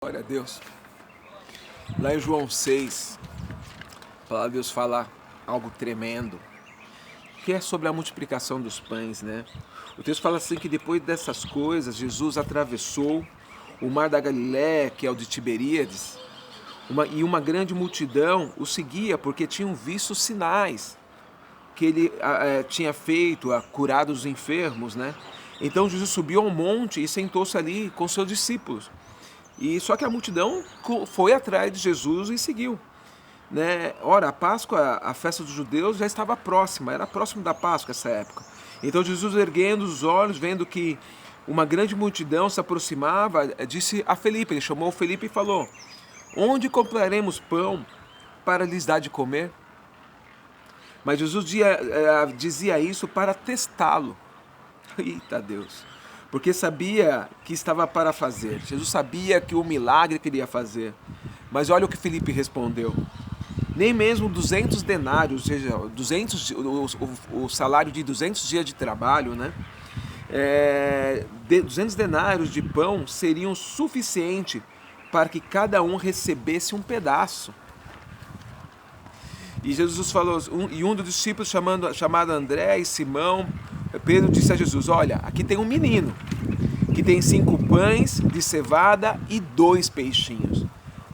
Glória a Deus. Lá em João 6, a palavra de Deus fala algo tremendo, que é sobre a multiplicação dos pães, né? O texto fala assim que depois dessas coisas, Jesus atravessou o mar da Galiléia, que é o de Tiberíades, e uma grande multidão o seguia, porque tinham visto sinais que ele tinha feito, curado os enfermos, né? Então Jesus subiu ao monte e sentou-se ali com seus discípulos. E só que a multidão foi atrás de Jesus e seguiu, né? Ora, a Páscoa, a festa dos judeus já estava próxima, era próximo da Páscoa essa época. Então Jesus, erguendo os olhos, vendo que uma grande multidão se aproximava, disse a Felipe, ele chamou Felipe e falou: onde compraremos pão para lhes dar de comer? Mas Jesus dizia isso para testá-lo. Eita Deus! Porque sabia que estava para fazer. Jesus sabia que o milagre queria fazer. Mas olha o que Felipe respondeu. Nem mesmo 200 denários, ou seja, 200, o salário de 200 dias de trabalho, né? 200 denários de pão seriam suficiente para que cada um recebesse um pedaço. E Jesus falou, e um dos discípulos chamado André e Simão, Pedro disse a Jesus: olha, aqui tem um menino que tem 5 pães de cevada e 2 peixinhos.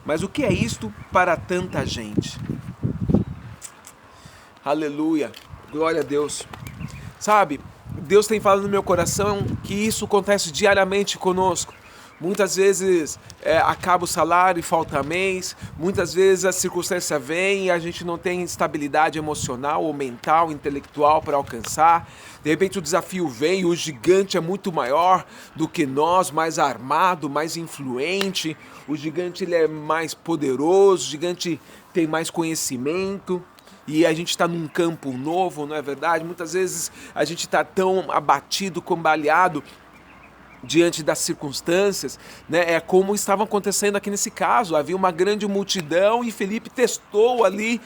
Mas o que é isto para tanta gente? Aleluia, glória a Deus. Sabe, Deus tem falado no meu coração que isso acontece diariamente conosco. Muitas vezes acaba o salário e falta mês, muitas vezes a circunstância vem e a gente não tem estabilidade emocional ou mental, intelectual para alcançar. De repente o desafio vem e o gigante é muito maior do que nós, mais armado, mais influente. O gigante ele é mais poderoso, o gigante tem mais conhecimento. E a gente está num campo novo, não é verdade? Muitas vezes a gente está tão abatido, cambaleado diante das circunstâncias, né? É como estava acontecendo aqui nesse caso. Havia uma grande multidão e Felipe testou ali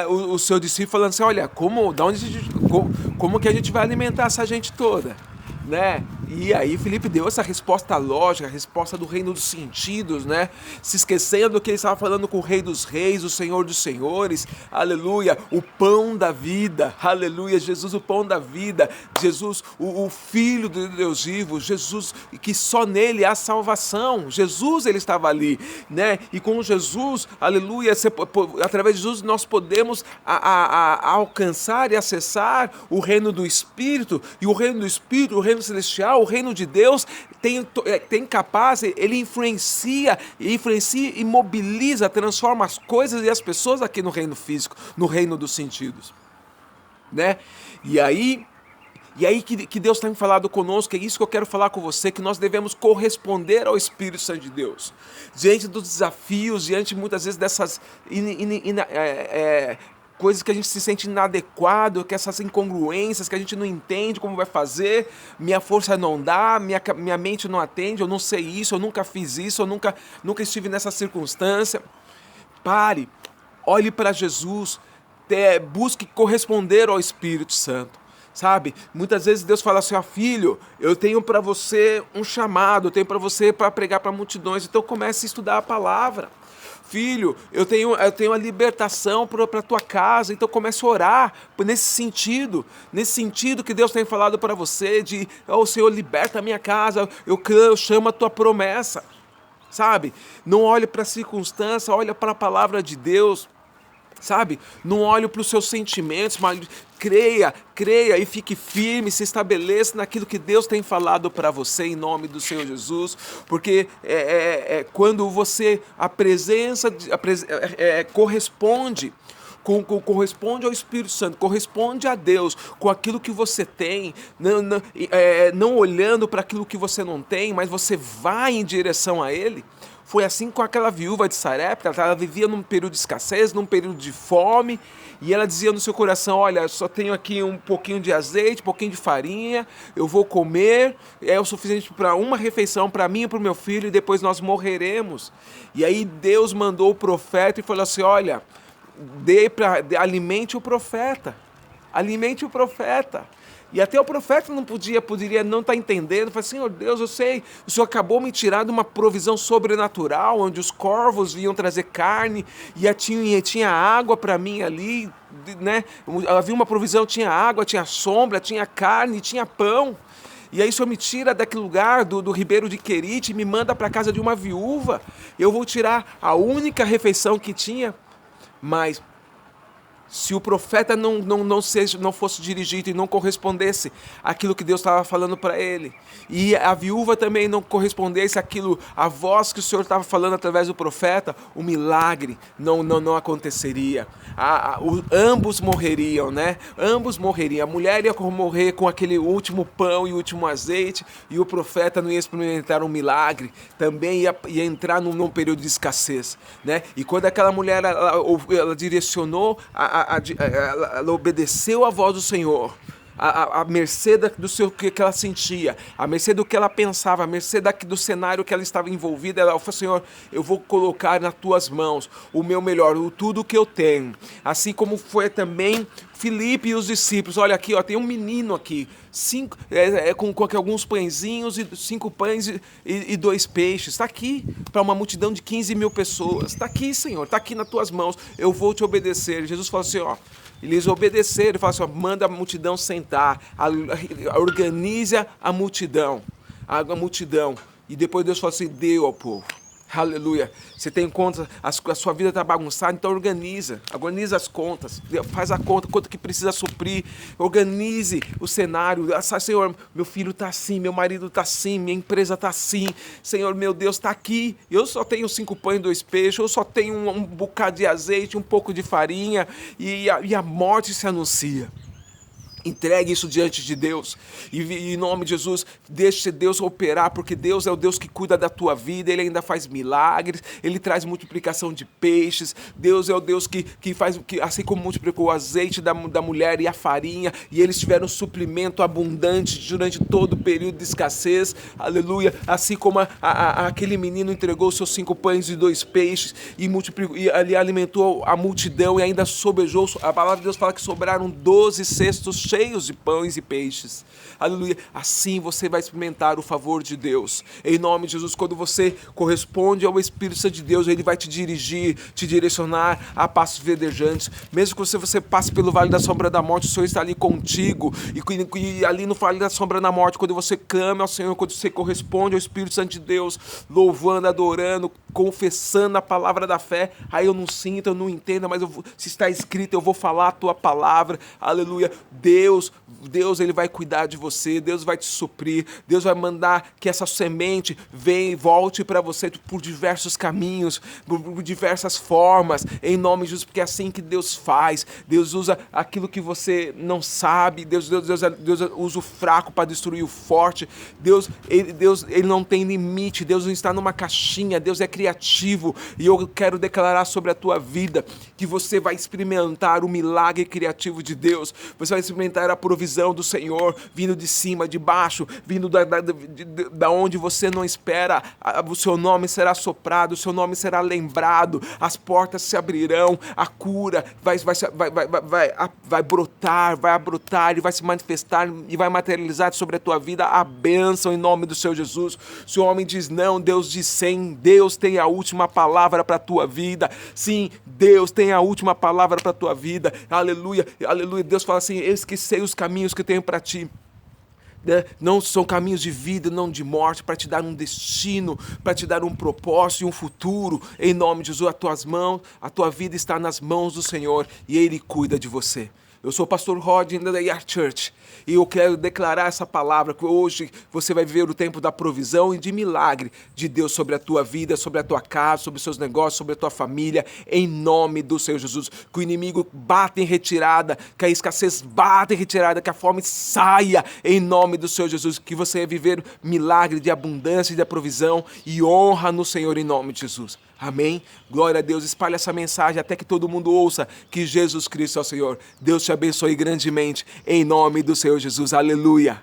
o seu discípulo, falando assim: olha, como que a gente vai alimentar essa gente toda? Né? E aí Felipe deu essa resposta lógica, a resposta do reino dos sentidos, né? Se esquecendo que ele estava falando com o Rei dos Reis, o Senhor dos Senhores, aleluia, o pão da vida, aleluia, Jesus o pão da vida, Jesus o Filho de Deus vivo, Jesus que só nele há salvação, Jesus ele estava ali, né? E com Jesus, aleluia, através de Jesus nós podemos alcançar e acessar o reino do Espírito, e o reino do Espírito, o reino celestial, o reino de Deus tem capaz, ele influencia e mobiliza, transforma as coisas e as pessoas aqui no reino físico, no reino dos sentidos, né? E aí que Deus tem falado conosco, é isso que eu quero falar com você, que nós devemos corresponder ao Espírito Santo de Deus. Diante dos desafios, diante muitas vezes dessas coisas que a gente se sente inadequado, que essas incongruências que a gente não entende como vai fazer, minha força não dá, minha mente não atende, eu não sei isso, eu nunca fiz isso, eu nunca estive nessa circunstância. Pare, olhe para Jesus, busque corresponder ao Espírito Santo. Sabe, muitas vezes Deus fala assim: ó filho, eu tenho para você um chamado, eu tenho para você para pregar para multidões, então comece a estudar a palavra. Filho, eu tenho a libertação para a tua casa, então comece a orar nesse sentido que Deus tem falado para você, de, oh Senhor, liberta a minha casa, eu chamo a tua promessa, sabe? Não olhe para a circunstância, olha para a palavra de Deus. Sabe, não olhe para os seus sentimentos, mas creia e fique firme, se estabeleça naquilo que Deus tem falado para você, em nome do Senhor Jesus, porque quando você corresponde ao Espírito Santo, corresponde a Deus com aquilo que você tem, não olhando para aquilo que você não tem, mas você vai em direção a Ele. Foi assim com aquela viúva de Sarepta. Ela vivia num período de escassez, num período de fome, e ela dizia no seu coração: olha, eu só tenho aqui um pouquinho de azeite, um pouquinho de farinha, eu vou comer, é o suficiente para uma refeição para mim e para o meu filho, e depois nós morreremos. E aí Deus mandou o profeta e falou assim: olha, alimente o profeta, E até o profeta não poderia não estar entendendo. Falei, Senhor Deus, eu sei, o Senhor acabou me tirar de uma provisão sobrenatural, onde os corvos vinham trazer carne, e tinha água para mim ali, né? Havia uma provisão, tinha água, tinha sombra, tinha carne, tinha pão. E aí o Senhor me tira daquele lugar do ribeiro de Querite e me manda para a casa de uma viúva. Eu vou tirar a única refeição que tinha, mas se o profeta não fosse dirigido e não correspondesse àquilo que Deus estava falando para ele, e a viúva também não correspondesse àquilo, à voz que o Senhor estava falando através do profeta, o milagre não aconteceria. Ambos morreriam, né? Ambos morreriam. A mulher ia morrer com aquele último pão e último azeite, e o profeta não ia experimentar um milagre, também ia entrar num período de escassez, né? E quando aquela mulher ela direcionou ela obedeceu à voz do Senhor, à mercê do seu que ela sentia, à mercê do que ela pensava, à mercê do cenário que ela estava envolvida. Ela falou, Senhor, eu vou colocar nas tuas mãos o meu melhor, tudo que eu tenho. Assim como foi também Filipe e os discípulos. Olha aqui, ó, tem um menino aqui, com alguns pãezinhos, e 5 pães e 2 peixes. Está aqui para uma multidão de 15 mil pessoas. Está aqui, Senhor, está aqui nas tuas mãos, eu vou te obedecer. Jesus falou assim, ó, eles obedeceram, ele falou assim, ó, manda a multidão sentar, organize a multidão, e depois Deus falou assim, deu ao povo. Aleluia. Você tem conta, a sua vida está bagunçada, então organiza as contas, faz a conta, quanto que precisa suprir, organize o cenário. Senhor, meu filho está assim, meu marido está assim, minha empresa está assim, Senhor, meu Deus, está aqui, eu só tenho 5 pães e 2 peixes, eu só tenho um bocado de azeite, um pouco de farinha, e a morte se anuncia. Entregue isso diante de Deus e em nome de Jesus, deixe Deus operar, porque Deus é o Deus que cuida da tua vida, Ele ainda faz milagres, Ele traz multiplicação de peixes. Deus é o Deus que faz, assim como multiplicou o azeite da mulher e a farinha, e eles tiveram um suprimento abundante durante todo o período de escassez, aleluia, assim como aquele menino entregou seus 5 pães e 2 peixes e multiplicou, e ali alimentou a multidão e ainda sobejou. A palavra de Deus fala que sobraram 12 cestos cheios de pães e peixes. Aleluia. Assim você vai experimentar o favor de Deus. Em nome de Jesus, quando você corresponde ao Espírito Santo de Deus, Ele vai te dirigir, te direcionar a passos verdejantes. Mesmo que você passe pelo vale da sombra da morte, o Senhor está ali contigo. E ali no vale da sombra da morte, quando você clama ao Senhor, quando você corresponde ao Espírito Santo de Deus, louvando, adorando, confessando a palavra da fé, aí eu não sinto, eu não entendo, mas se está escrito, eu vou falar a tua palavra. Aleluia. Deus, Ele vai cuidar de você, Deus vai te suprir, Deus vai mandar que essa semente venha e volte para você por diversos caminhos, por diversas formas, em nome de Jesus, porque é assim que Deus faz. Deus usa aquilo que você não sabe, Deus usa o fraco para destruir o forte. Deus ele não tem limite, Deus não está numa caixinha, Deus é criativo, e eu quero declarar sobre a tua vida que você vai experimentar o milagre criativo de Deus, você vai experimentar a provisão do Senhor, vindo de cima, de baixo, vindo da onde você não espera. O seu nome será soprado, o seu nome será lembrado, as portas se abrirão, a cura vai brotar e vai se manifestar e vai materializar sobre a tua vida a bênção em nome do Senhor Jesus. Se o homem diz não, Deus diz sim. Deus tem a última palavra para a tua vida. Sim, Deus tem a última palavra para a tua vida. Aleluia, aleluia. Deus fala assim, eis que sei os caminhos que tenho para ti. Não são caminhos de vida, não de morte, para te dar um destino, para te dar um propósito e um futuro. Em nome de Jesus, a tua vida está nas mãos do Senhor e Ele cuida de você. Eu sou o pastor Rodney da Yard Church e eu quero declarar essa palavra, que hoje você vai viver o tempo da provisão e de milagre de Deus sobre a tua vida, sobre a tua casa, sobre os seus negócios, sobre a tua família, em nome do Senhor Jesus. Que o inimigo bata em retirada, que a escassez bata em retirada, que a fome saia em nome do Senhor Jesus. Que você vai viver milagre de abundância e de provisão e honra no Senhor em nome de Jesus. Amém? Glória a Deus. Espalhe essa mensagem até que todo mundo ouça que Jesus Cristo é o Senhor. Deus te abençoe grandemente em nome do Senhor Jesus. Aleluia.